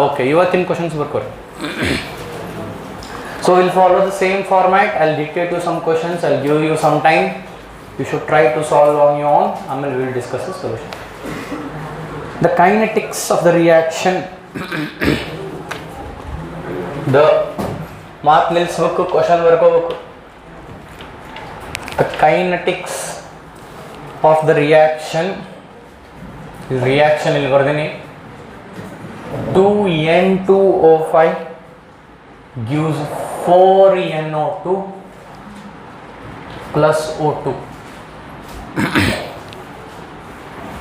Okay ಇವತ್ತಿನ questions ಬರ್ಕೋರಿ. So we'll follow the same format. I'll dictate you some questions, I'll give you some time, you should try to solve on your own, and then we'll discuss the solution. The kinetics of the reaction. The ಮಾತು ನಿಲ್ಲಿಸ್ಬೇಕು, question ಬರ್ಕೋಬೇಕು. The kinetics of the reaction ಇಲ್ಲಿ ಬರ್ತೀನಿ. 2N2O5 gives 4NO2 plus O2.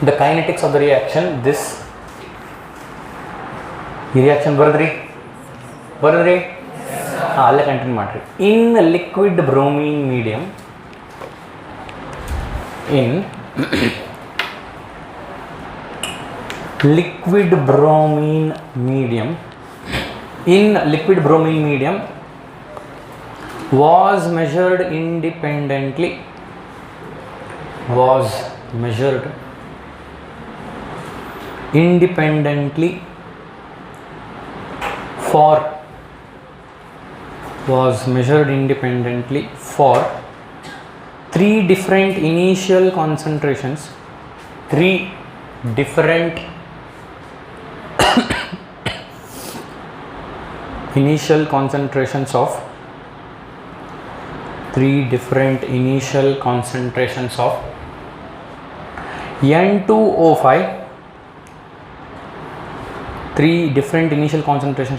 The kinetics of the reaction, this reaction ಬರದ್ರಿ ಅಲ್ಲೇ continue ಮಾಡ್ರಿ. In liquid bromine medium, in liquid bromine medium was measured independently for three different initial concentrations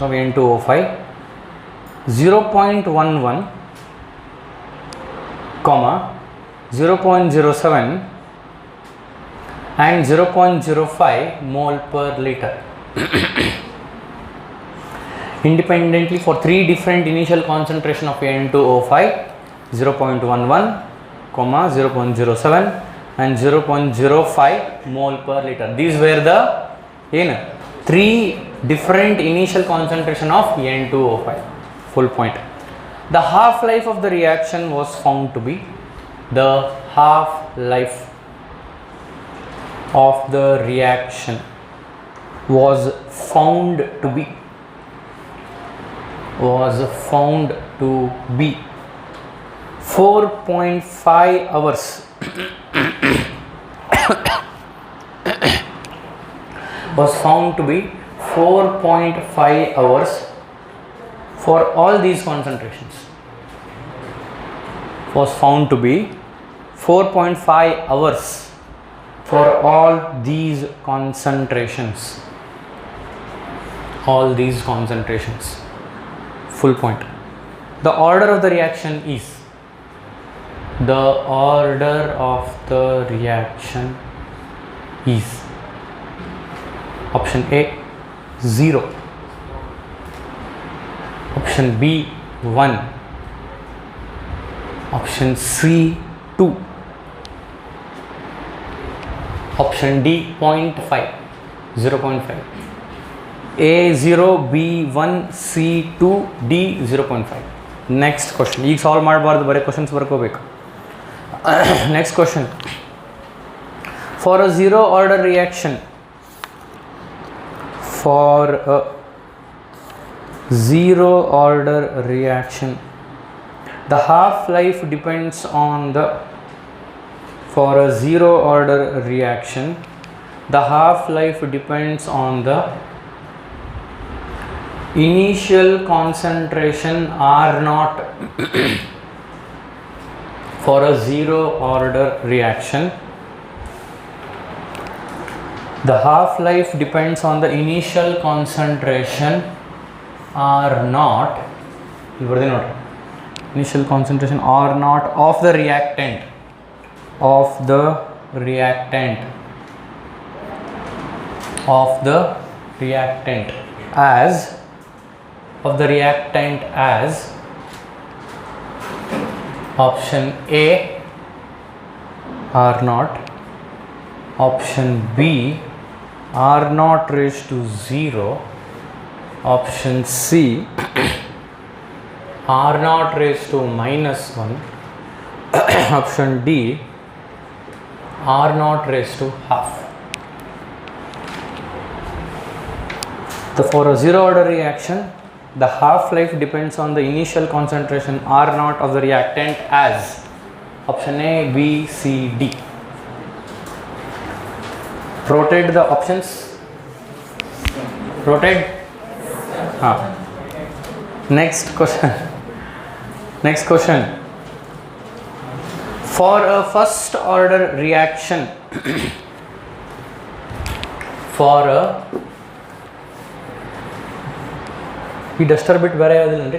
of N2O5, N2O5, 0.11, 0.07 and 0.05 mole per liter. Independently for three different initial concentration of N2O5, 0.11, 0.07 and 0.05 mole per liter. These were the three different initial concentration of N2O5. Full point. The half-life of the reaction was found to be, the half-life of the reaction was found to be 4.5 hours. Was found to be 4.5 hours for all these concentrations. Was found to be 4.5 hours for all these concentrations. Full point. The order of the reaction is, option A 0, option B 1, option C 2, option D 0.5, 0.5. A 0, B 1, C 2, D 0.5. Next question. ಈಗ solve ಮಾಡಬಾರ್ದು, ಬರೀ questions ಬರ್ಕೋಬೇಕು. Next question. For a zero order reaction, the half-life depends on the initial concentration R naught. For a zero order reaction, the half-life depends on the initial concentration R naught. Initial concentration R naught of the reactant, as option A R naught, option B R naught raised to 0, option C R naught raised to -1, option D R naught raised to half. For a zero order reaction, the half-life depends on the initial concentration R naught of the reactant as option A, B, C, D. Rotate the options. Rotate. Next question. Next question. For a first order reaction, for a ಈ Duster ಬಿಟ್ಟು ಬೇರೆ ಯಾವುದಿಲ್ಲನ್ರಿ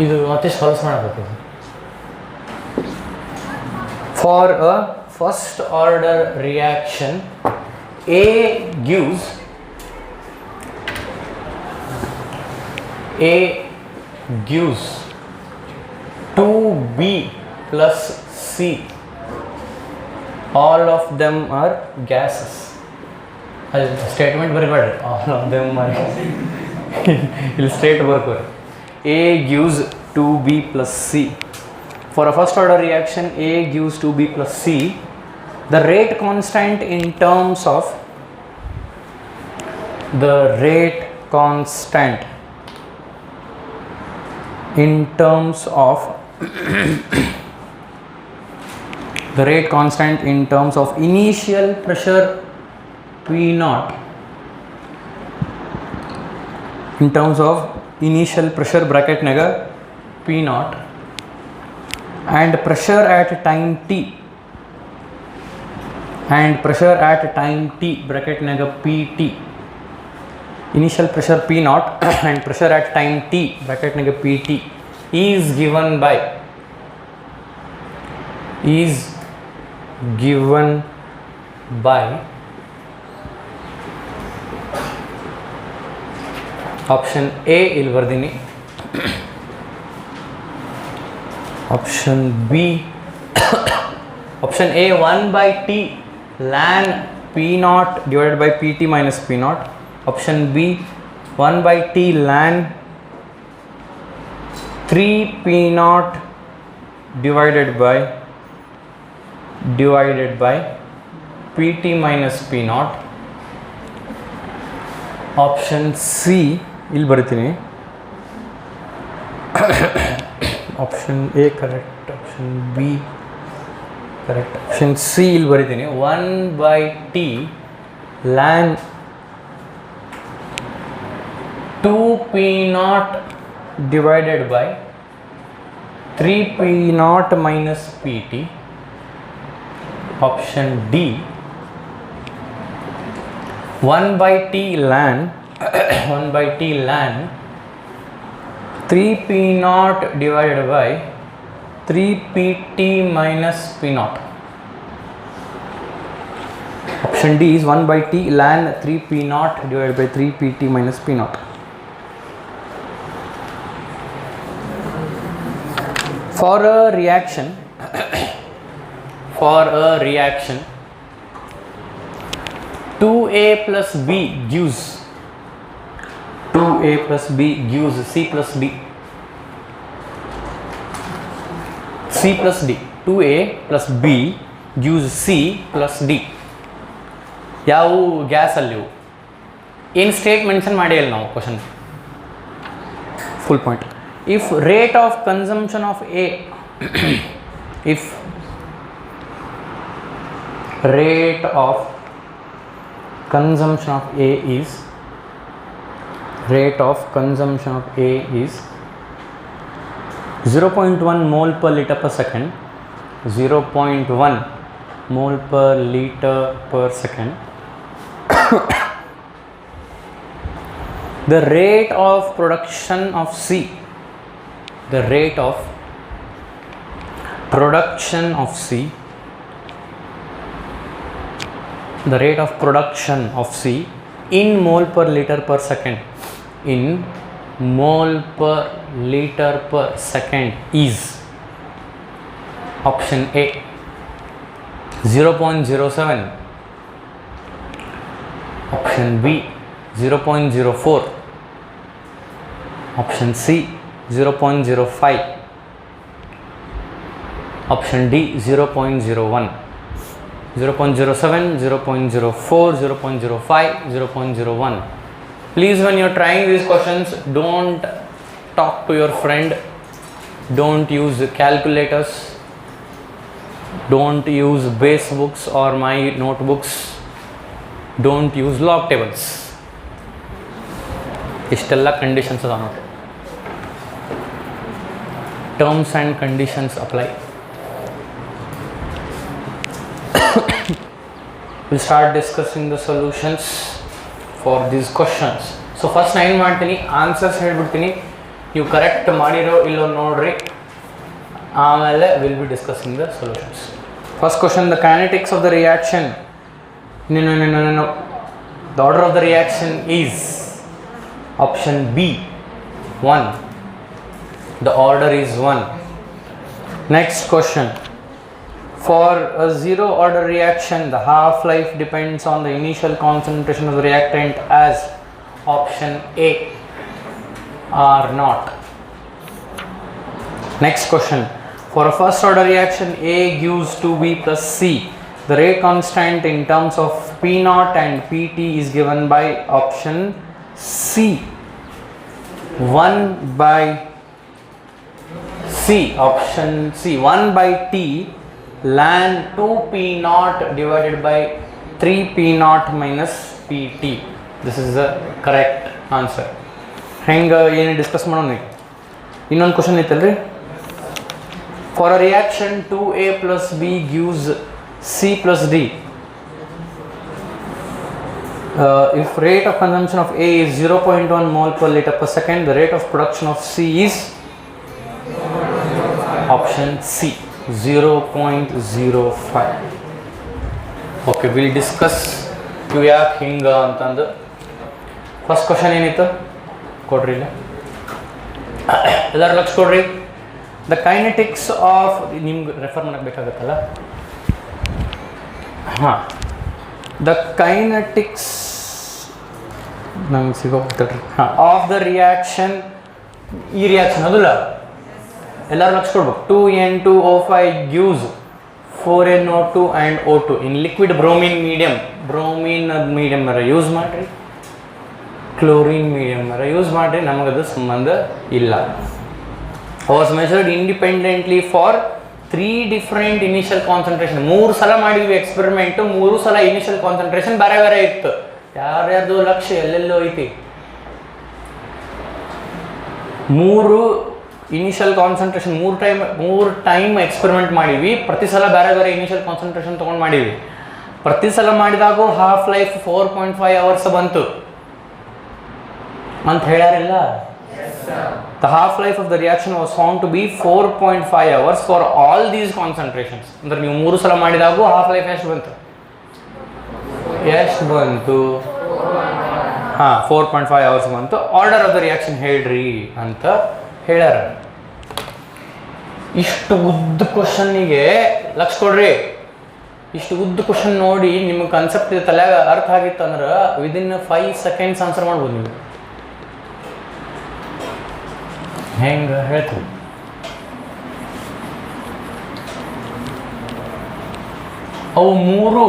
ಇದು ಮತ್ತೆ solve ಮಾಡಬೇಕು. For a first order reaction A gives 2B plus C. All of them are gases. Statement ಬರಬೇಡ್ರಿ, all of them are ಇಲ್ಲಿ straight ಬರ್ಕೋರಿ. A gives 2B plus C. For a first order reaction, A gives 2B plus C. The rate constant in terms of the rate constant in terms of the rate constant in terms of initial pressure P naught, in terms of initial pressure bracket nega P naught and pressure at time t, and pressure at time t bracket nega PT, initial pressure P naught and pressure at time t bracket nega PT is given by option A ಇಲ್ಲಿ ಬರ್ದೀನಿ, option B, option A 1 by T ln P naught divided by PT minus P naught, option B 1 by T ln 3 P naught divided by PT minus P naught, option C ಇಲ್ಲಿ ಬರ್ತೀನಿ, option A correct, option B correct, option C ಇಲ್ಲಿ ಬರೀತೀನಿ 1 by T ln 2 P naught divided by 3 P naught minus PT, option D 1 by T ln 3 P naught divided by 3 PT minus P naught, option D is 1 by T ln 3 P naught divided by 3 PT minus P naught. For a reaction 2A plus B gives C plus D. 2A plus B gives C plus D. ಯಾವ gas ಅಲ್ಲಿ ಏನು state mention ಮಾಡಿ ಅಲ್ಲ ನಾವು question full point. If rate of consumption of A if rate of consumption of A is 0.1 mole per liter per second, 0.1 mole per liter per second, the rate of production of C, the rate of production of C in mole per liter per second, in mole per liter per second is option A 0.07, option B 0.04, option C 0.05, option D 0.01. 0.07, 0.04, 0.05, 0.01. Please, when you're trying these questions, don't talk to your friend, don't use calculators, don't use base books or my notebooks, don't use log tables. ಇಷ್ಟೆಲ್ಲ conditions ಅದಾವ ನೋಡಿ. Terms and conditions apply. We'll start discussing the solutions for these questions. So first ನಾನು ಏನು ಮಾಡ್ತೀನಿ, answers ಹೇಳ್ಬಿಡ್ತೀನಿ, ನೀವು correct ಮಾಡಿರೋ ಇಲ್ಲೋ ನೋಡ್ರಿ, ಆಮೇಲೆ will be discussing the solutions. First question, the kinetics of the reaction. The order of the reaction is option B, 1. The order is 1. Next question, for a zero order reaction, the half-life depends on the initial concentration of the reactant as option A or not. Next question, for a first order reaction, A gives 2B plus C. The rate constant in terms of P0 and Pt is given by option C, 1 by C, option C, 1 by T ln 2P0 divided by 3P0 minus Pt. This is the correct answer. ಹೆಂಗೆ ಏನು discuss ಮಾಡೋಣ. ಇನ್ನೊಂದು question ಐತಲ್ರಿ, for a reaction 2A plus B gives C plus D. If rate of consumption of A is 0.1 mole per liter per second, the rate of production of C is option C, 0.05. Okay, we'll discuss ಇವು ಯಾಕೆ ಹಿಂಗೆ ಅಂತಂದು. First question ಏನಿತ್ತು ಕೊಡ್ರಿ, ಇಲ್ಲ ಎಲ್ಲರೂ ಲಕ್ಷ ಕೊಡ್ರಿ. The kinetics of, ನಿಮ್ಗೆ ರೆಫರ್ ಮಾಡಕ್ಕೆ ಬೇಕಾಗತ್ತಲ್ಲ, ಹಾಂ, ದ ಕೈನೆಟಿಕ್ಸ್ ನಂಗೆ ಸಿಗೋಗ್ತಡ್ರಿ. ಹಾಂ, ಆಫ್ ದ ರಿಯಾಕ್ಷನ್, ಈ ರಿಯಾಕ್ಷನ್ ಅದಲ್ಲ, ಎಲ್ಲರೂ ಲಕ್ಷ ಕೊಡ್ಬೇಕು. 2N2O5 gives 4NO2 and O2 in liquid bromine medium. Bromine medium use ಮಾಡಿರಿ, ಕ್ಲೋರಿನ್ ಮೀಡಿಯಮ್ ಯೂಸ್ ಮಾಡಿರಿ, ನಮಗದು ಸಂಬಂಧ ಇಲ್ಲ. Was measured independently for 3 different initial concentration. 3 ಸಲ ಮಾಡಿದ್ವಿ ಎಕ್ಸ್ಪೆರಿಮೆಂಟು, 3 ಸಲ ಇನಿಷಿಯಲ್ ಕಾನ್ಸಂಟ್ರೇಷನ್ ಬೇರೆ ಬೇರೆ ಇತ್ತು. ಯಾರ್ಯಾರ್ದು ಲಕ್ಷ ಎಲ್ಲೆಲ್ಲೋ ಐತಿ. 3 ಇನಿಷಿಯಲ್ ಕಾನ್ಸಂಟ್ರೇಷನ್ 3 ಟೈಮ್ ಎಕ್ಸ್ಪೆರಿಮೆಂಟ್ ಮಾಡಿವಿ. ಪ್ರತಿ ಸಲ ಬೇರೆ ಬೇರೆ ಇನಿಷಿಯಲ್ ಕಾನ್ಸಂಟ್ರೇಷನ್ ತೊಗೊಂಡು ಮಾಡಿವಿ. ಪ್ರತಿ ಸಲ ಮಾಡಿದಾಗೂ ಹಾಫ್ ಲೈಫ್ 4.5 hours ಬಂತು ಅಂತ ಹೇಳ್ಯಾರಿಲ್ಲ. The half-life of the reaction was found to be 4.5 hours for all these concentrations. ಅಂದ್ರೆ ನೀವು 3 ಸಲ ಮಾಡಿದಾಗೂ ಹಾಫ್ ಲೈಫ್ ಎಷ್ಟು ಬಂತು? 4.5 hours ಬಂತು. ಆರ್ಡರ್ ಆಫ್ ದ ರಿಯಾಕ್ಷನ್ ಹೇಳ್ರಿ ಅಂತ ಹೇಳ್ಯಾರ. ಇಷ್ಟು ಉದ್ದ ಕ್ವಶನ್ನಿಗೆ ಲಕ್ಷ ಕೊಡ್ರಿ. ಇಷ್ಟು ಉದ್ದ ಕ್ವಶನ್ ನೋಡಿ ನಿಮಗೆ ಕನ್ಸೆಪ್ಟ್ ತಲೆಯಾಗ ಅರ್ಥ ಆಗಿತ್ತು ಅಂದ್ರೆ ವಿದಿನ್ 5 seconds ಆನ್ಸರ್ ಮಾಡ್ಬೋದು ನೀವು. ಹೆಂಗೆ ಹೇಳ್ತೀವಿ, ಅವು 3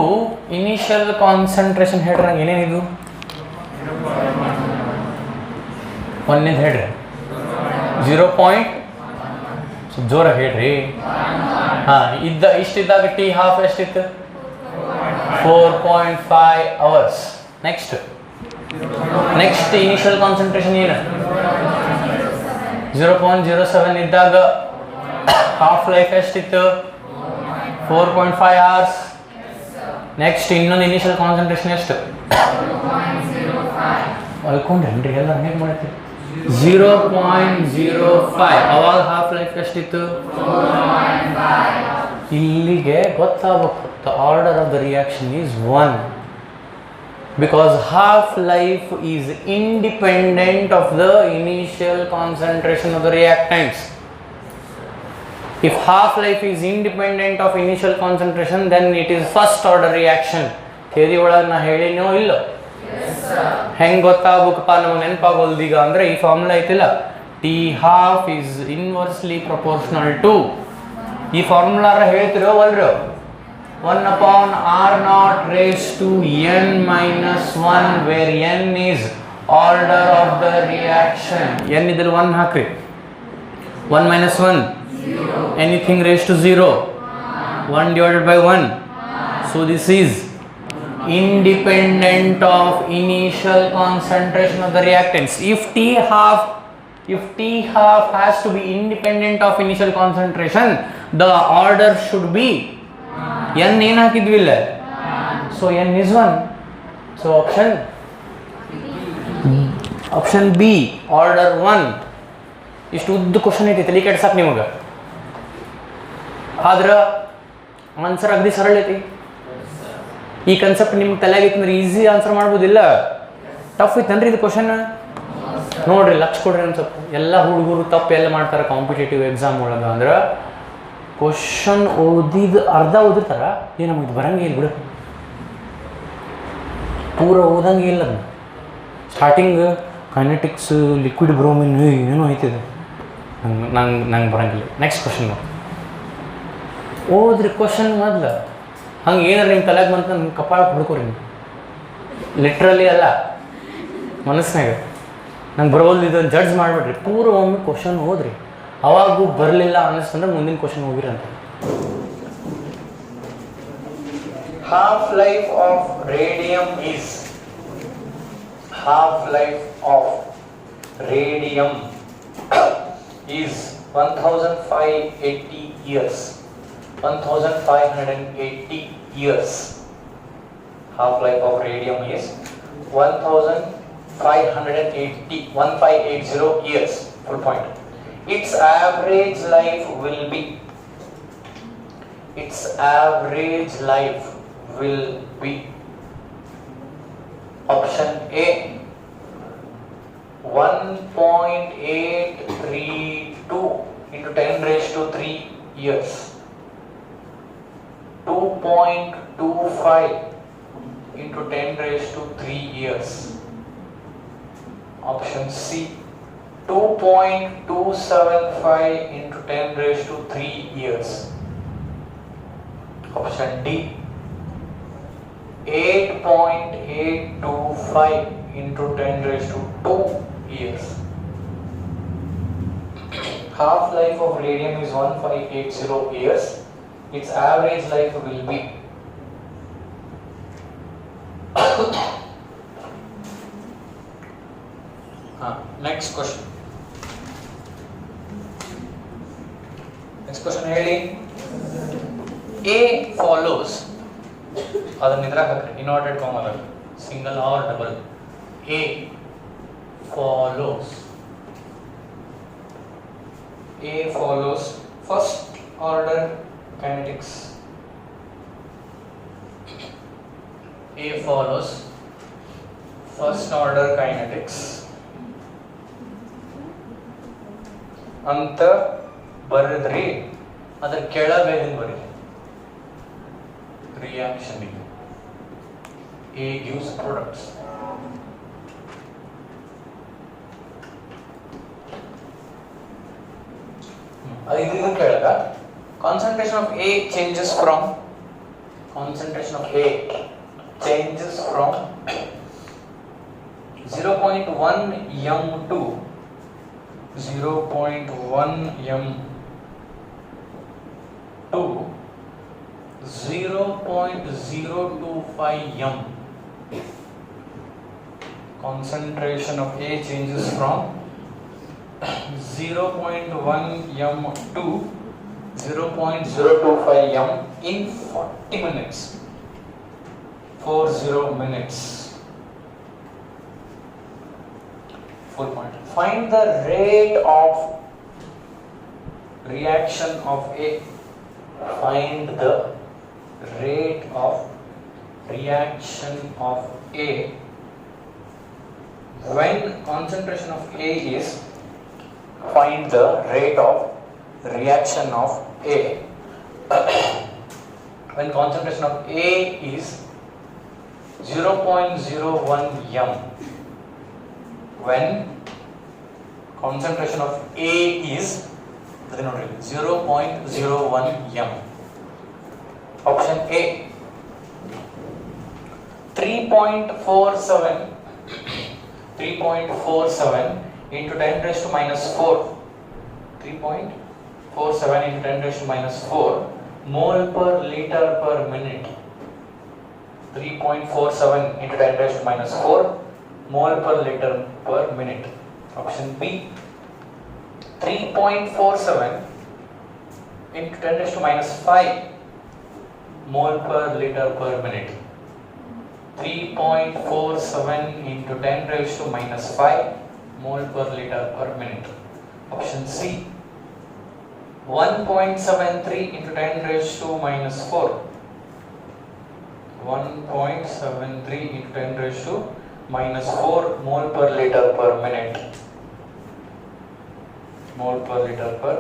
ಇನಿಷಿಯಲ್ ಕಾನ್ಸಂಟ್ರೇಷನ್ ಹೇಳ್ರಿ. ನಂಗೆ ಏನೇನಿದು ಒಂದೇದು ಹೇಳ್ರಿ. 0. ಜೋರಾಗಿ ಹೇಳ್ರಿ. ಹಾಂ, ಇಷ್ಟಿದ್ದಾಗ ಟಿ ಹಾಫ್ ಎಷ್ಟಿತ್ತು? 4.5 hours. ನೆಕ್ಸ್ಟ್ ಇನಿಷಿಯಲ್ ಕಾನ್ಸಂಟ್ರೇಷನ್ ಏನು? 0.07 ಇದ್ದಾಗ ಹಾಫ್ ಲೈಫ್ ಎಷ್ಟಿತ್ತು? 4.5 hours. ನೆಕ್ಸ್ಟ್ ಇನ್ನೊಂದು ಇನಿಷಿಯಲ್ ಕಾನ್ಸಂಟ್ರೇಷನ್ ಎಷ್ಟು? ಅಲ್ಕೊಂಡ್ರಿ ಎಲ್ಲ ಹೇಗೆ ಮಾಡ್ತೀವಿ? 0.05. ಅವಾಗ ಹಾಫ್ ಲೈಫ್ ಎಷ್ಟಿತ್ತು? ಇಲ್ಲಿಗೆ ಗೊತ್ತಾಗಬೇಕು. The order of the reaction is 1 because half-life is independent of the initial concentration of the reactants. If half-life is independent of initial concentration, then it is first order reaction. Theory ಒಳಗೆ ನಾ ಹೇಳಿನೋ ಇಲ್ಲೋ? ಹೆಂಗೆ ಗೊತ್ತಾಗಬೇಕಪ್ಪ ನಮಗೆ ನೆನಪಾಗೋಲ್ದೀಗ ಅಂದರೆ ಈ formula ಐತಿಲ್ಲ, T half is inversely proportional to. ಈ ಫಾರ್ಮುಲಾರ ಹೇಳ್ತಿರೋ ಅಲ್ರೋ? 1 upon R naught raised to n minus 1, where n is order of the reaction. n idal 1 hakri. 1 minus 1. 0. Anything raised to 0. 1 divided by 1. So this is independent of initial concentration of the reactants. If T half has to be independent of initial concentration, the order should be n ಏನು ಹಾಕಿದ್ವಿ ಇಲ್ಲ, so n is 1. So option B, order 1. ಇಷ್ಟು ಉದ್ದ question ಐತಿ, ತಲೆ ಕೆಡ್ಸಕ್ಕೆ ನಿಮಗೆ. ಆದ್ರೆ answer ಅಗದಿ ಸರಳ ಐತಿ. ಈ ಕನ್ಸೆಪ್ಟ್ ನಿಮ್ಗೆ ತಲೆಯಾಗಿತ್ತು ಅಂದ್ರೆ ಈಸಿ ಆನ್ಸರ್ ಮಾಡ್ಬೋದಿಲ್ಲ. ಟಫ್ ಐತನ್ರಿ ಇದು ಕ್ವಶನ್. ನೋಡ್ರಿ, ಲಕ್ಷ ಕೊಡ್ರಿ ಒಂದು ಸ್ವಲ್ಪ. ಎಲ್ಲ ಹುಡುಗರು ತಪ್ಪು ಎಲ್ಲ ಮಾಡ್ತಾರೆ ಕಾಂಪಿಟೇಟಿವ್ ಎಕ್ಸಾಮ್ ಒಳಗೆ. ಅಂದ್ರೆ ಕ್ವಶನ್ ಅರ್ಧ ಓದಿರ್ತಾರ, ನಮಗೆ ಇದು ಬರಂಗೆ ಇಲ್ಲ ಬಿಡು, ಪೂರ ಓದಂಗೆ ಇಲ್ಲ. ಅದನ್ನ ಸ್ಟಾರ್ಟಿಂಗ್ ಕೈನೆಟಿಕ್ಸ್, ಲಿಕ್ವಿಡ್ ಬ್ರೋಮಿನ್ ಏನೋ ಐತಿದೆ, ನಂಗೆ ಬರಂಗಿಲ್ಲ. ನೆಕ್ಸ್ಟ್ ಕ್ವಶನ್ ಓದ್ರಿ. ಕ್ವಶನ್ ಮೊದಲು ಹಂಗೆ ಏನಾರು ನಿಮ್ಮ ತಲೆಗೆ ಬಂತ ನಿಮ್ಮ ಕಪಾಳಕ್ಕೆ ಹುಡ್ಕೋರಿ. ಲಿಟ್ರಲಿ ಅಲ್ಲ, ಮನಸ್ಸಿನಾಗ ನಂಗೆ ಬರೋದು ಇದನ್ನು ಜಡ್ಜ್ ಮಾಡಿಬಿಡ್ರಿ. ಪೂರ ಒಮ್ಮೆ ಕ್ವಶನ್ ಓದ್ರಿ. ಅವಾಗೂ ಬರಲಿಲ್ಲ ಅನ್ನಿಸ್ತಂದ್ರೆ ಮುಂದಿನ ಕ್ವಶನ್ ಹೋಗಿರಿ ಅಂತ. Half life of radium is 1580 years. 1580 years. Half life of radium is 1580 years. Full point. Its average life will be option A, 1.832 into 10 raised to 3 years. 2.25 into 10 raised to 3 years. Option C, 2.275 into 10 raised to 3 years. Option D, 8.825 into 10 raised to 2 years. Half life of radium is 1580 years. Its average life will be next question. ಹೇಳಿ. A follows, ಅದನ್ನ ಇದ್ರಾಗ ಹಾಕ್ರಿ, inverted common, single R double. A follows first order kinetics. A follows first order kinetics ಅಂತ ಬರೆದ್ರಿ. ಅದ್ರ ಕೆಳಗೆ ಬರೀ reaction. A gives products. ಇದನ್ನ ಕೆಳಗ concentration of A changes from 0.1 m to 0.1 m to 0.025 m. Concentration of A changes from 0.1 m to 0.025 m in 40 minutes. 40 minutes. Full point. Find the rate of reaction of A. Find the rate of reaction of A when concentration of A is, find the rate of reaction of A when concentration of A is 0.01 m. When concentration of A is 0.01 m. Option A 3.47 into 10 raised to minus 4 3.47 into 10 raised to minus 4 mole per liter per minute. 3.47 into 10 raised to minus 4 mole per liter per minute. Option B 3.47 into 10 raised to minus 5 mole per liter per minute. 3.47 into 10 raised to minus 5 mole per liter per minute. Option C 1.73 into 10 raised to minus 4 1.73 into 10 raised to minus 4 mole per liter per minute. Mole per liter per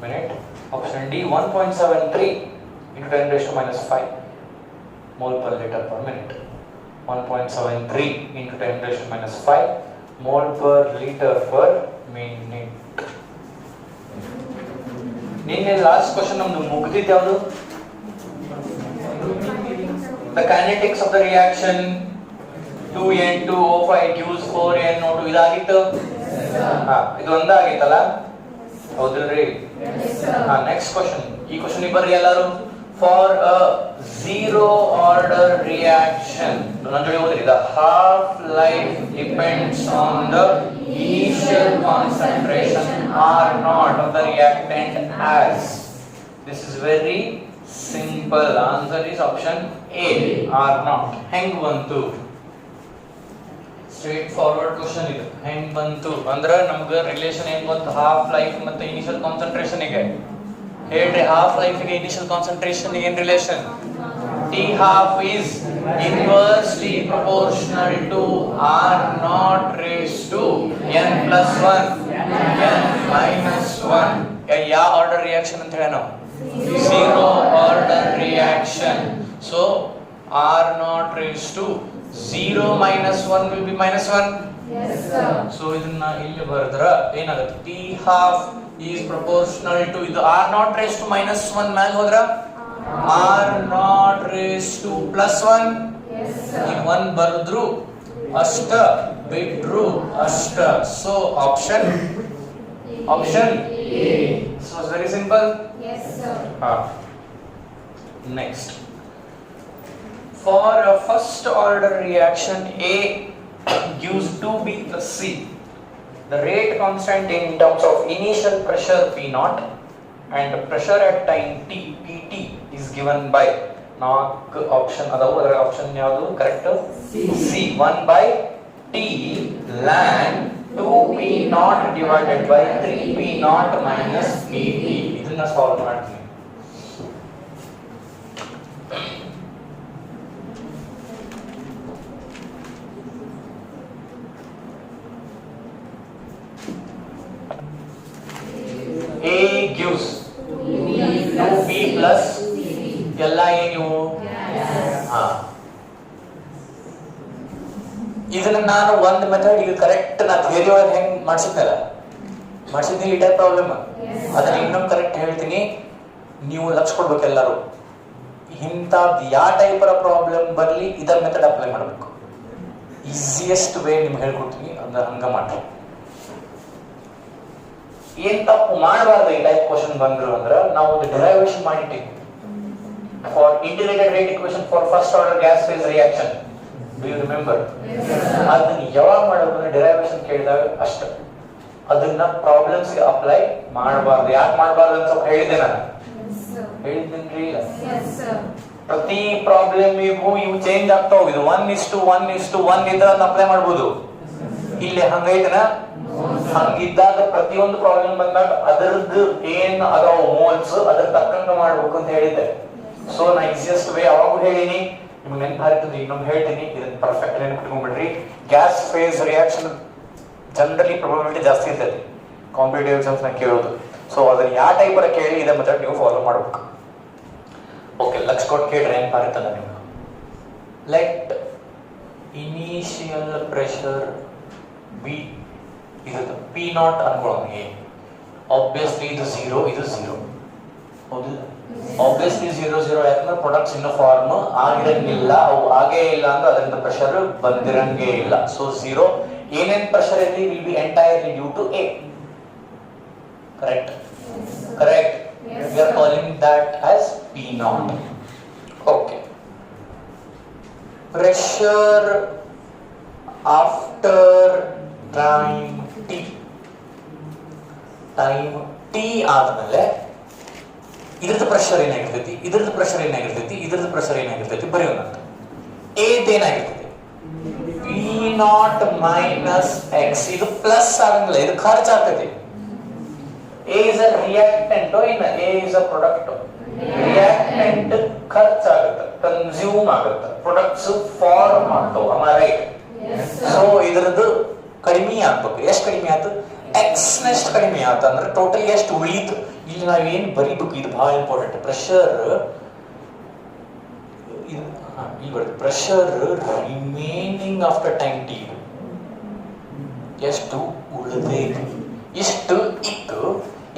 minute. Option D 1.73 into 10 raised to minus 5 mole per liter per minute. 1.73 into 10 raised to minus 5 mole per liter per minute. ನಿನ್ನೆ last question ನಮ್ದು ಮುಗಿದಿದ್ದು ಯಾವುದು? The kinetics of the reaction 2N2O5 gives 4NO2 ಇದಾಗಿತ್ತು. ಇದು ಒಂದಾಗಿತ್ತಲ್ಲ, ಹೌದಿಲ್ರಿ? Next question. ಈ question ಬರ್ರಿ ಎಲ್ಲರೂ. For a zero order reaction, the half life depends on the initial concentration R0 of the reactant as. This is very simple. Answer is option A, R0. Hang bantu. Straight forward question idu. Hang bantu andra namga relation ಏನು ಬಂತು? half life ಮತ್ತು initial concentration ಗೆ. ಹೇಳ್ರಿ, half life ಗೆ initial concentration ಗೆ ಏನು relation? T half is inversely proportional to R0 raised to n plus 1 n minus 1. ಯಾವ order reaction ಅಂತ ಹೇಳಿ ನಾವು? zero order reaction. So R0 raised to 0 minus 1 will be minus 1. Yes sir. So ಇದನ್ನ ಇಲ್ಲಿ ಬರೆದ್ರ ಏನಾಗುತ್ತೆ? T half is proportional to ಇದು R0 raised to minus 1 ಮೇಲೆ ಹೋದ್ರ R0 raised to plus 1. Yes sir. in 1 ಬರೆದ್ರು ಅಷ್ಟ, ಬಿಟ್ರು ಅಷ್ಟ. So option A. So it's very simple. Yes sir. Next, for a first order reaction A gives 2B plus C. The rate constant in terms of initial pressure P0 and pressure at time T PT is given by ನಾಲ್ಕು option ಅದಾವು. ಅದರ option ಯಾವುದು correct? C 1 by T ln 2P0 divided by 3P0 minus PT. ಇದನ್ನ solve ಮಾಡ್ತೀನಿ. A gives 2B plus ಎಲ್ಲ ಏನು? ಇದನ್ನ ನಾನು ಒಂದು ಮೆಥಡ್ ಈಗ ಕರೆಕ್ಟ್ ನಾ ಥಿಯರಿ ಒಳಗೆ ಹೆಂಗ್ ಮಾಡಿಸಿದ್ನಲ್ಲ ಈ ಟೈಪ್ ಪ್ರಾಬ್ಲಮ್ ಅದನ್ನ ಇನ್ನೊಂದು ಕರೆಕ್ಟ್ ಹೇಳ್ತೀನಿ. ನೀವು ಲಕ್ಷ ಕೊಡ್ಬೇಕು ಎಲ್ಲರೂ. ಇಂಥದ್ದು ಯಾವ ಟೈಪರ ಪ್ರಾಬ್ಲಮ್ ಬರಲಿ ಇದರ ಮೆಥಡ್ ಅಪ್ಲೈ ಮಾಡಬೇಕು. ಈಸಿಯೆಸ್ಟ್ ವೇ ನಿಮ್ಗೆ ಹೇಳ್ಕೊಡ್ತೀನಿ, ಅಂದ್ರೆ ಹಂಗ ಮಾಡ್ರಿ. ಏನ್ ತಪ್ಪು ಮಾಡಬಾರ್ದು ಈ ಟೈಪ್ ಕ್ವಶನ್ ಬಂದ್ರು ಅಂದ್ರೆ ನಾವು ಒಂದು ಡಿರೈವೇಶನ್ ಮಾಡಿಟ್ಟಿವಿ for integrated rate equation for first order gas phase reaction. Do you remember? ಅದನ್ನ ಯಾವಾಗ ಮಾಡಬೇಕು? ಡಿರೈವೇಶನ್ ಕೇಳಿದಾಗ ಅಷ್ಟೇ. ಅದನ್ನ ಪ್ರಾಬ್ಲಮ್ಸ್ ಗೆ ಅಪ್ಲೈ ಮಾಡಬಾರ್ದು. ಯಾಕೆ ಮಾಡಬಾರ್ದು ಅಂತ ಹೇಳಿದೆ ನಾನು, ಹೇಳಿದ್ದೇನ್ರಿ. ಪ್ರತಿ ಪ್ರಾಬ್ಲಮಿಗೂ ಇವು ಚೇಂಜ್ ಆಗ್ತಾ ಹೋಗಿದ್ದು. 1:1:1 ಇದ್ರೆ ಅದನ್ನ ಅಪ್ಲೈ ಮಾಡ್ಬೋದು. ಇಲ್ಲಿ ಹಂಗೈತನ? ಹಂಗಿದ್ದಾಗ ಪ್ರತಿಯೊಂದು ಪ್ರಾಬ್ಲಮ್ ಬಂದಾಗ ಅದರದ್ದು ಏನ್ ಅದಾವ ಮೋಲ್ಸ್ ಅದ್ರ ತಕ್ಕಂಗ ಮಾಡ್ಬೇಕು ಅಂತ ಹೇಳಿದ್ದೆ. ಸೊ ನಾ ಈಸಿಯೆಸ್ಟ್ ವೇ ಅವಾಗೂ ಹೇಳಿನಿ, ನಿಮ್ಗೆ ನೆನಪು ಹಾರಿತದೆ, ಇನ್ನೊಂದು ಹೇಳ್ತೀನಿ. ಇದನ್ನ ಪರ್ಫೆಕ್ಟ್ ನೆನಪಿಟ್ಕೊಂಡ್ಬಿಡ್ರಿ. Gas phase reaction generally probability ಜಾಸ್ತಿ ಇರ್ತದೆ ಕಾಂಪಿಟೇಟಿವ್ ಎಕ್ಸಾಮ್ಸ್ ನ ಕೇಳೋದು. ಸೊ ಅದನ್ನ ಯಾವ ಟೈಪ್ ಕೇಳಿ ಇದೇ ಮೆಥಡ್ ನೀವು ಫಾಲೋ ಮಾಡ್ಬೇಕು. ಓಕೆ, ಲಕ್ಷ ಕೊಟ್ಟು ಕೇಳ್ರಿ ನೆನಪು ಹಾರಿತದ ನಿಮ್ಗೆ. ಲೆಟ್ ಇನಿಷಿಯಲ್ ಪ್ರೆಷರ್ ಬಿ ಇದು P0 ಅನ್ಕೊಳ್ಳೋಣ. ಆಬ್ವಿಯಸ್ಲಿ ಇದು 0, ಇದು 0. ಹೌದಿಲ್ಲ? ಆಬ್ವಿಯಸ್ಲಿ 0 0 ಯಾಕಂದ್ರೆ ಪ್ರಾಡಕ್ಟ್ಸ್ ಇನ್ನು ಫಾರ್ಮ್ ಆಗಿರಂಗಿಲ್ಲ, ಅವು ಆಗೇ ಇಲ್ಲ ಅಂದ್ರೆ ಅದರಿಂದ ಪ್ರೆಷರ್ ಬಂದಿರಂಗೇ ಇಲ್ಲ. ಸೊ 0 ಏನೇನ್ ಪ್ರೆಷರ್ ಇದೆ will be entirely due to A. Correct? Correct. We are calling that as P naught. Okay. Pressure after time T. Time T ಆದ್ಮೇಲೆ ಇದ್ರದ್ದು ಪ್ರೆಷರ್ ಏನಾಗಿರ್ತೈತಿ, ಇದ್ರದ್ದು ಪ್ರೆಷರ್ ಏನಾಗಿರ್ತೈತಿ, ಇದ್ರದ್ದು ಪ್ರೆಷರ್ ಏನಾಗಿರ್ತೈತಿ ಬರೆಯೋಣ. A ಏನಾಗಿರ್ತೈತಿ P naught minus X. ಇದು plus ಆಗಂಗಿಲ್ಲ, ಇದು ಖರ್ಚು ಆಗ್ತೈತಿ. A is a reactant in A is a product. Reactant ಖರ್ಚಾಗುತ್ತೆ, ಕನ್ಸ್ಯೂಮ್ ಆಗುತ್ತೆ, ಪ್ರಾಡಕ್ಟ್ಸ್ ಫಾರ್ಮ್ ಆಗ್ತಾವ. am I right? ಸೊ ಇದರದ್ದು ಕಡಿಮೆ ಆಗ್ಬೇಕು. ಎಷ್ಟು ಕಡಿಮೆ ಆಯ್ತು? X ನೆಷ್ಟು ಕಡಿಮೆ ಆಯ್ತು ಅಂದ್ರೆ ಟೋಟಲ್ ಎಷ್ಟು ಉಳಿತು. ಇಲ್ಲಿ ನಾವೇನು ಬರೀಬೇಕು, ಇದು ಬಹಳ important. Pressure pressure remaining after time T ಎಷ್ಟು ಉಳಿದೈತಿ, ಇಷ್ಟು ಇತ್ತು.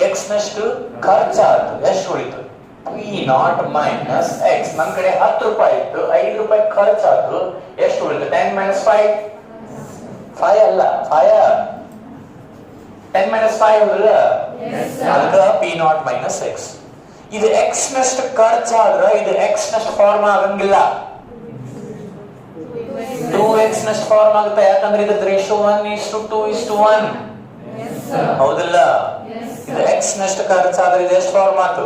ಎಕ್ಸ್ ನಷ್ಟು ಖರ್ಚಾಯ್ತು, ಎಷ್ಟು ಉಳಿತು? P naught minus X. ನನ್ನ ಕಡೆ 10 ರೂಪಾಯಿ ಇತ್ತು, 5 ರೂಪಾಯಿ ಖರ್ಚಾಯ್ತು, ಎಷ್ಟು ಉಳಿತು? 10 minus 5 5 ಅಲ್ಲ 5 10 minus 5 ಅಲ್ಲ, ಅದಕ್ಕೆ P naught minus X. ಇದು X ನಷ್ಟು ಖರ್ಚಾದ್ರೆ ಇದು X ನಷ್ಟು ಫಾರ್ಮ್ ಆಗಂಗಿಲ್ಲ, 2X ನಷ್ಟು ಫಾರ್ಮ್ ಆಗುತ್ತೆ. ಯಾಕಂದ್ರೆ ಇದು ರೇಷಿಯೋ 1:2:1. ಹೌದಿಲ್ಲ? ಇದು X ನಷ್ಟು ಖರ್ಚಾದ್ರೆ ಇದು ಎಷ್ಟು ಫಾರ್ಮ್ ಆಯ್ತು?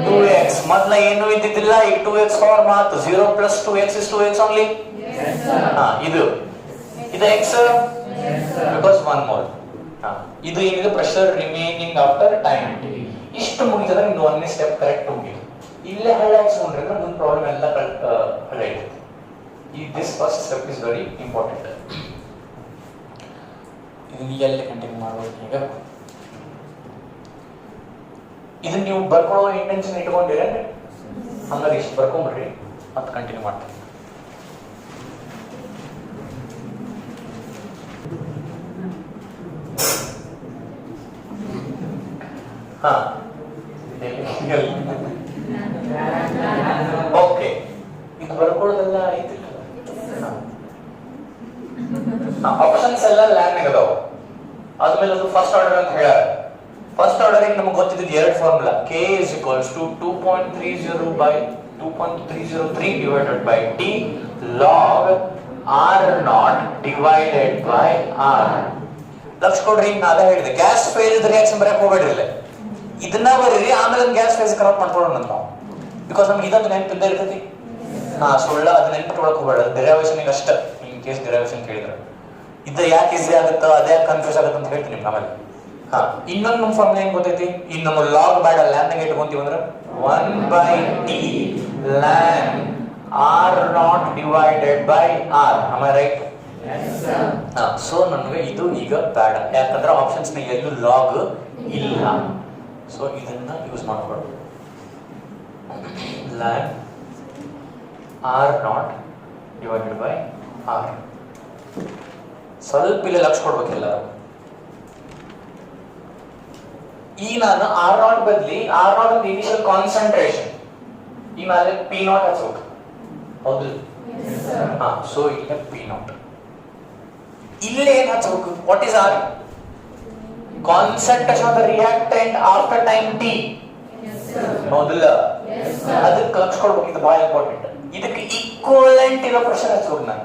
2X. ಮೊದಲ ಏನು ಇದ್ದಿದ್ದಿಲ್ಲ, ಈಗ 2X ಫಾರ್ಮ್ ಆಯ್ತು. 0 plus 2X is 2X only. ಇದು X because 1 more. ಇದು ಏನಿದೆ ಪ್ರೆಷರ್ ರಿಮೇನಿಂಗ್ ಆಫ್ಟರ್ ಟೈಮ್. ಇಷ್ಟು ಮುಗಿದ್ರೆ ನಿಮ್ದು ಒಂದನೇ ಸ್ಟೆಪ್ ಕರೆಕ್ಟ್ ಮುಗಿತು. ಇಲ್ಲೇ ಹಳ್ಳಾಯಿಸ್ಕೊಂಡ್ರೆ ಮುಂದೆ ಪ್ರಾಬ್ಲಮ್ ಎಲ್ಲ ಹಳ್ಳಾಯ್ತದೆ. This first step is very important. ಇದನ್ನ ಎಲ್ಲಿ ಕಂಟಿನ್ಯೂ ಮಾಡ್ಬೋದು ಈಗ? ಇದನ್ನ ನೀವು ಬರ್ಕೊಳ್ಳೋ ಇಂಟೆನ್ಷನ್ ಇಟ್ಕೊಂಡಿರೇನ್ರಿ? ಹಂಗಾರೆ ಇಷ್ಟು ಬರ್ಕೊಂಡ್ಬಿಡ್ರಿ, ಮತ್ತೆ ಕಂಟಿನ್ಯೂ ಮಾಡ್ತೀನಿ. ಓಕೆ, ಇದು ಬರ್ಕೊಳ್ಳೋದೆಲ್ಲ ಐತಿ. ಆಪ್ಷನ್ಸ್ ಎಲ್ಲ ಲ್ಯಾಂಡ್ ಅದಾವ. ಆದ್ಮೇಲೆ ಅದು ಫಸ್ಟ್ ಆರ್ಡರ್ ಅಂತ ಹೇಳ್ಯಾರ. ಫಸ್ಟ್ ಆರ್ಡರ್ ನಮಗೆ ಗೊತ್ತಿದ್ದು ಎರಡು formula. K is equals to 2.30 by 2.303 divided by T log R naught divided by R. Lakh ಕೊಡ್ರಿ, ನಾಳೆ ಹೇಳಿದೆ ಗ್ಯಾಸ್ ಫೇಸ್ ರಿಯಾಕ್ಷನ್ ಬರೆಯಕ್ಕೆ ಹೋಗ್ಬೇಡ್ರಿ. ಇದನ್ನ ಬರೀರಿ, ಆಮೇಲೆ ಗ್ಯಾಸ್ ಫೇಸ್ ಕರೆಕ್ಟ್ ಮಾಡ್ಕೊಳ್ಳೋಣ ನಾವು. ಬಿಕಾಸ್ ನಮ್ಗೆ ಇದಂತ ನೆನಪಿದ್ದೇ ಇರ್ತೈತಿ. ಸುಳ್ಳ ಅದು ನೆನಪಿಟ್ಕೊಳಕ್ ಹೋಗ್ಬೇಡ, ಡೆರಿವೇಷನ್ ಅಷ್ಟ. ಇನ್ ಕೇಸ್ ಡೆರಿವೇಷನ್ ಕೇಳಿದ್ರೆ ಇದು ಯಾಕೆ ಈಸಿ ಆಗುತ್ತೋ ಅದೇ ಕನ್ಫ್ಯೂಸ್ ಆಗುತ್ತೆ ಅಂತ ಹೇಳ್ತೀನಿ ನಿಮ್ಗೆ ಆಮೇಲೆ. ಇನ್ನೊಂದು ನಮ್ಮ ಫಾರ್ಮುಲಾ ಏನ್ ಗೊತ್ತೈತಿ? ಇನ್ನು ನಮ್ಮ ಲಾಗ್ ಬೇಡ, ಲ್ಯಾನ್ ನಾಗ ಇಟ್ಕೊಂತೀವಿ ಅಂದ್ರೆ 1/T ln R naught divided by R. am I right? So ನನಗೆ ಇದು ಈಗ ಬೇಡ, ಯಾಕಂದ್ರೆ ಆಪ್ಷನ್ಸ್ ನ ಎಲ್ಲೂ ಲಾಗ್ ಇಲ್ಲ. ಸೊ ಇದನ್ನ ಯೂಸ್ ಮಾಡ್ಕೊಳ್ಳೋದು. ln R naught divided by R. ಸ್ವಲ್ಪ ಇಲ್ಲಿ ಲಕ್ಷ ಕೊಡ್ಬೇಕಿಲ್ಲ. ಈ ನಾನು R naught ಬದಲಿ R naught ಅಂತ ಇನಿಷಿಯಲ್ ಕಾನ್ಸಂಟ್ರೇಷನ್ ಈ ಮೇಲೆ P naught ಹಚ್ಚಬೇಕು. ಹೌದು? ಸೊ ಇಲ್ಲ P naught. ಇಲ್ಲಿ ಏನ್ ಹಚ್ಚಬೇಕು? What is R? Concentration of the reactant after time T. ಹೌದಿಲ್ಲ? ಅದಕ್ಕೆ ಲಕ್ಷ ಕೊಡ್ಬೇಕು. ಇದು ಬಹಳ ಇಂಪಾರ್ಟೆಂಟ್. ಇದಕ್ಕೆ ಈಕ್ವಲೆಂಟ್ ಇರೋ ಪ್ರೆಷರ್ ಹಚ್ಚಬೇಕು ನಾನು.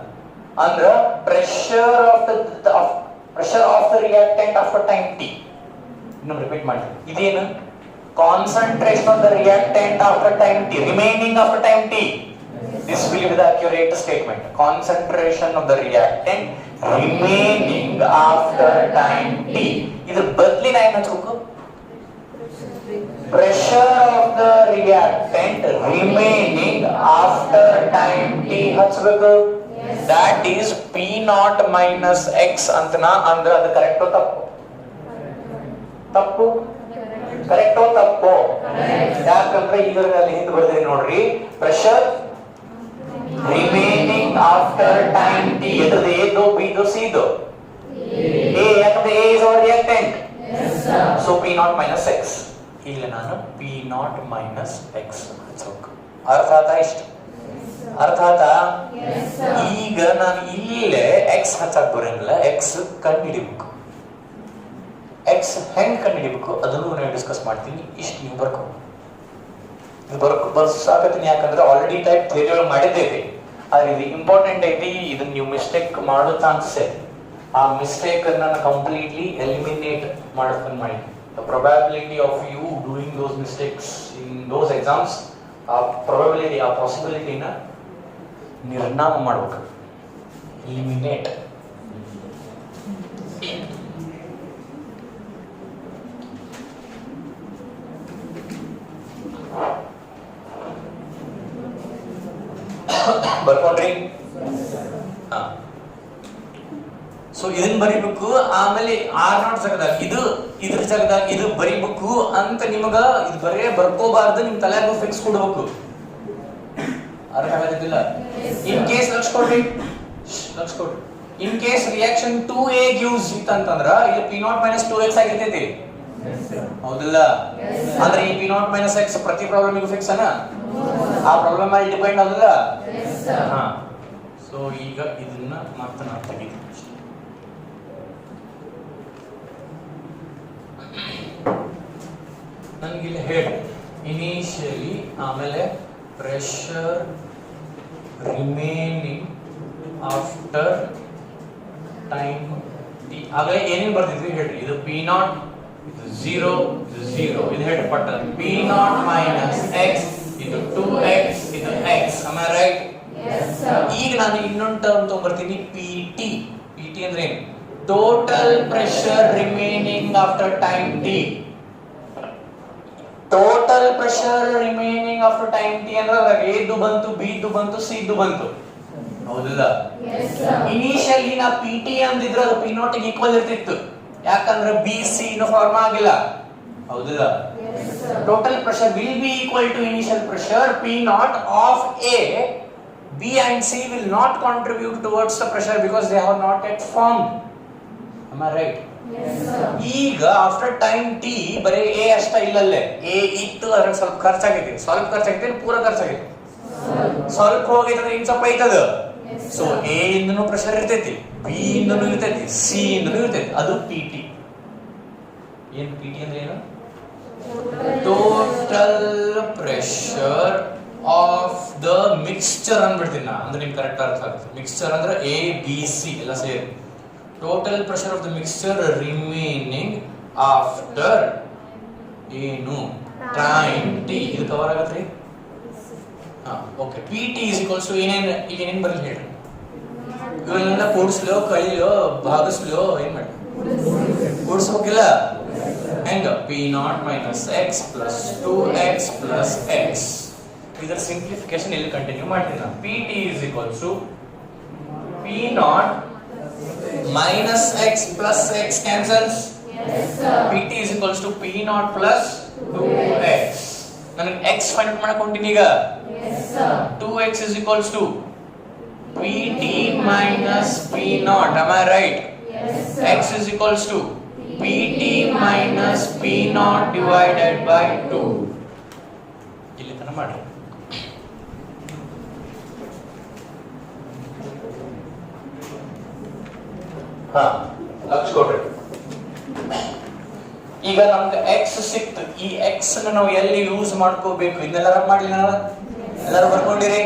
ಅಂದ್ರ pressure of the reactant after time T. ಇನ್ನು ರಿಪೀಟ್ ಮಾಡಿ. ಇದೇನು? Concentration of the reactant after time T, remaining after time T. This will be the accurate statement. Concentration of the reactant remaining after time T. ಇದ್ರ ಬದಲಿ ನಾ ಏನು ಹಚ್ಚಬೇಕು? Pressure of the reactant remaining after time T ಹಚ್ಚಬೇಕು. That is P naught minus X ಅಂತನಾ. ಅಂದ್ರೆ ಅದು ಕರೆಕ್ಟೋ ತಪ್ಪು? ತಪ್ಪು. ಕರೆಕ್ಟೋ ತಪ್ಪು? ಯಾಕಂದ್ರೆ ಇದರಲ್ಲಿ ಹಿಂದೆ ಬರ್ತೀನಿ ನೋಡ್ರಿ. Pressure remaining after time T. ಎದ್ರದ್ದು ಎದ್ದು ಬಿದು ಸಿದು A, ಯಾಕಂದ್ರೆ A is our reactant. So P naught minus X. ಈಗ ನಾನು ಪಿ ನಾಟ್ ಮೈನಸ್ ಎಕ್ಸ್ ಹಚ್ಚಬೇಕು. ಅರ್ಥ ಆಯ್ತಾ? ಇಷ್ಟು ಅರ್ಥ ಆಯ್ತಾ? ಈಗ ನಾನು ಇಲ್ಲೇ ಎಕ್ಸ್ ಹಚ್ಚಕ್ ಬರಂಗಿಲ್ಲ, ಎಕ್ಸ್ ಕಂಡು ಹಿಡಿಬೇಕು. ಎಕ್ಸ್ ಹೆಂಗ್ ಕಂಡು ಹಿಡಿಬೇಕು ಅದನ್ನು ನಾನು ಡಿಸ್ಕಸ್ ಮಾಡ್ತೀನಿ. ಇಷ್ಟು ನೀವು ಬರ್ಸಾಕತ್ತೀನಿ, ಯಾಕಂದ್ರೆ ಆಲ್ರೆಡಿ ಟೈಪ್ ಥಿಯರಿ ಒಳಗೆ ಮಾಡಿದ್ದೇವೆ. ಆದ್ರೆ ಇದು ಇಂಪಾರ್ಟೆಂಟ್ ಐತಿ, ಇದನ್ನ ನೀವು ಮಿಸ್ಟೇಕ್ ಮಾಡೋ ಚಾನ್ಸಸ್ ಇದೆ. ಆ ಮಿಸ್ಟೇಕ್ ನಾನು ಕಂಪ್ಲೀಟ್ಲಿ ಎಲಿಮಿನೇಟ್ ಮಾಡ್ಕೊಂಡು ಮಾಡಿ the probability of you doing those mistakes in those exams, ಆ probability, ಆ possibility ನ ನಿರ್ನಾಮ ಮಾಡ್ಬೇಕು, ಎಲಿಮಿನೇಟ್. ಬರ್ಕೊಂಡ್ರಿ? ಸೊ ಇದನ್ನ ಬರಿಬೇಕು. ಆಮೇಲೆ R0 ಜಾಗದಾಗ ಇದ್ರ ಜಾಗದಾಗ ಇದು ಬರಿಬೇಕು ಅಂತ ನಿಮಗ ಇದು ಬರೇ ಬರ್ಕೋಬಾರ್ದು, ನಿಮ್ ತಲೆಯಾಗ ಫಿಕ್ಸ್ ಕೊಡ್ಬೇಕು. ಅರ್ಥ ಆಗದಿಲ್ಲ? ಇನ್ ಕೇಸ್ ಲಕ್ಷ ಕೊಡ್ರಿ, in case reaction 2a gives ಇತ್ತಂತಂದ್ರ ಇಲ್ಲಿ p0 - 2x ಆಗಿರ್ತೈತಿ, ಹೌದಿಲ್ಲ? ಅಂದ್ರೆ ಈ p0 - x ಪ್ರತಿ ಪ್ರಾಬ್ಲಮ್ ಫಿಕ್ಸ್ ಅನ, ಆ ಪ್ರಾಬ್ಲಮ್ ಮೇಲೆ ಡಿಪೆಂಡ್ ಆಗಲ್ಲ. ಸೊ ಈಗ ಇದನ್ನ ಮತ್ತೆ ನಾನು ತೆಗಿತೀನಿ. ನನಗೆ ಇಲ್ಲಿ ಹೇಳಿ ಇನಿಷಿಯಲಿ, ಆಮೇಲೆ pressure remaining after time T. ಆಗಲೇ ಏನೇನು ಬರ್ತಿದ್ವಿ ಹೇಳ್ರಿ. ಇದು p0, ಇದು 0, ಇದು 0, ಇದು ಹೇಳಿ ಪಟ್ಟ. p0 - x, ಇದು 2x, ಇದು x. am I right? Yes sir. ಈಗ ನಾನು ಇನ್ನೊಂದು ಟರ್ಮ್ ತಗೊಂಡ್ಬರ್ತೀನಿ, pt. pt ಅಂದ್ರೆ ಏನು? Total pressure remaining after time t. Total pressure remaining after time T ಅಂದ್ರೆ ಅದ್ರಾಗ ಎದು ಬಂತು, ಬಿದು ಬಂತು, ಸಿದು ಬಂತು, ಹೌದಿಲ್ಲ? ಇನಿಷಿಯಲಿ ನಾ ಪಿ ಟಿ ಅಂದಿದ್ರೆ ಅದು p0 ಗೆ ಈಕ್ವಲ್ ಇರ್ತಿತ್ತು, ಯಾಕಂದ್ರೆ ಬಿ ಸಿ ಇನ್ನು ಫಾರ್ಮ್ ಆಗಿಲ್ಲ, ಹೌದಿಲ್ಲ? Total pressure will be equal to initial pressure p0 of A. B and C will not contribute towards the pressure because they have not yet formed. am I right? ಈಗ after time T ಬರೀ A ಅಷ್ಟ ಇಲ್ಲಲ್ಲೇ, A ಇತ್ತು, ಅದ್ರಾಗ ಸ್ವಲ್ಪ ಖರ್ಚಾಗೈತಿ, ಪೂರ ಖರ್ಚಾಗೈತಿ, ಸ್ವಲ್ಪ ಹೋಗೈತೆ, ಇನ್ ಸ್ವಲ್ಪ ಐತದ. ಸೊ ಎ ಇಂದನೂ ಪ್ರೆಷರ್ ಇರ್ತೈತಿ, ಬಿ ಇಂದನೂ ಇರ್ತೈತಿ, ಸಿ ಇಂದನೂ ಇರ್ತೈತಿ, ಅದು ಪಿ ಟಿ. ಏನ್ ಪಿ ಟಿ ಅಂದ್ರೆ ಏನು? Total pressure of the mixture ಅಂದ್ಬಿಡ್ತೀನಿ ನಾ, ಅಂದ್ರೆ ನಿಮ್ಗೆ ಕರೆಕ್ಟ್ ಅರ್ಥ ಆಗುತ್ತೆ. ಮಿಕ್ಸ್ಚರ್ ಅಂದ್ರೆ ಎ ಬಿ ಸಿ ಎಲ್ಲ ಸೇರಿ. Total pressure of the mixture remaining after ಏನು time t. ಇದು ಕವರ್ ಆಗತ್ರಿ? Okay. pt is equals to ಏನೇನ್ ಬರಲಿ ಹೇಳ್ರಿ. ಇವೆಲ್ಲ ಕೂಡಿಸ್ಲೋ, ಕಳಿಲೋ, ಭಾಗಿಸ್ಲೋ, ಏನ್ ಮಾಡಿ ಕೂಡಿಸ್ಬೇಕಿಲ್ಲ? ಹೆಂಗ? p0 - x plus 2x plus x. ಇದರ ಸಿಂಪ್ಲಿಫಿಕೇಶನ್ ಇಲ್ಲಿ ಕಂಟಿನ್ಯೂ ಮಾಡ್ತೀನಿ ನಾನು. pt is equals to p0 minus x plus x cancels. Yes sir. pt is equals to p0 plus 2x. ನನಗೆ x ಫೈಂಡ್ ಮಾಡಕ ಹೊಂಟಿನಿ ಈಗ. Yes sir. 2x is equals to pt minus p0. am I right? Yes sir. x is equals to pt minus p0 divided by 2. ಇಲ್ಲಿ ತನ ಮಾಡಿ. ಲಕ್ಷ ಕೊಡ್ರಿ. ಈಗ ನಮ್ಗೆ X ಸಿಕ್ತು. ಈ ಎಕ್ಸ್ ನಾವು ಎಲ್ಲಿ ಯೂಸ್ ಮಾಡ್ಕೋಬೇಕು ಇದನ್ನೆಲ್ಲ ಮಾಡ್ಲಿ ನಾವು ಎಲ್ಲರೂ ಬರ್ಕೊಂಡಿರಿ?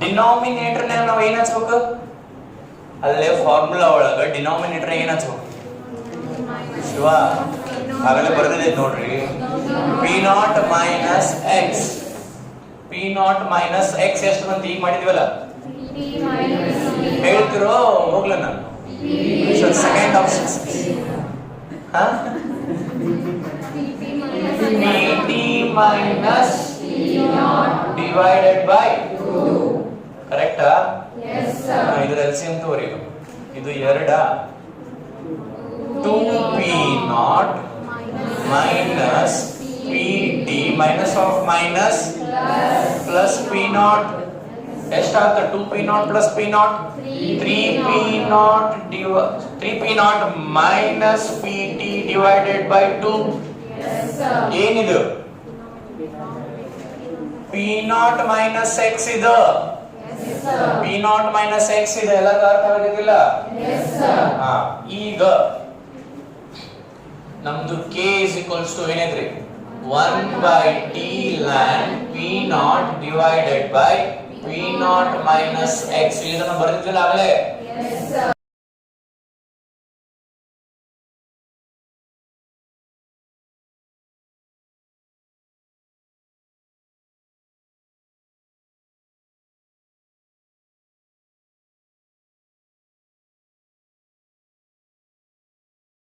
ಡಿನಾಮಿನೇಟರ್ ನಾವು ಏನ್ ಹಚ್ಬೇಕು? ಅಲ್ಲೇ ಫಾರ್ಮುಲಾ ಒಳಗ ಡಿನಾಮಿನೇಟರ್ ಏನ್ ಹಚ್ಬೇಕು? ಶಿವ ಆಗಲೇ ಬರ್ದಿದೆ ನೋಡ್ರಿ, p0 minus x. p0 - x ಎಷ್ಟು ಬಂತು ಈಗ ಮಾಡಿದ್ವಲ್ಲ, ಹೇಳ್ತಿರೋ ಹೋಗ್ಲ ನಾನು? Second option pt minus divided by 2. ಕರೆಕ್ಟಾ? ಇದ್ರ LCM ತೋರಿ. ಇದು 2 2p0 minus pt minus of minus plus P not ಎಷ್ಟಾಗುತ್ತೆ 2p not plus p not 3p not 3p naught minus pt divided by 2 ಏನಿದು p ನಾಟ್ ಮೈನಸ್ x ಇದು p naught minus x ಇದೆ ಎಲ್ಲರಿಗೂ ಅರ್ಥ ಆಗಿದಿಲ್ಲ ಈಗ ನಮ್ದು k is equals to ಏನಿದ್ರಿ 1 by t ln p not divided by p not minus x ಇದನ್ನ ಬರೆದಿದ್ದಿಲ್ಲ ಆಗಲೇ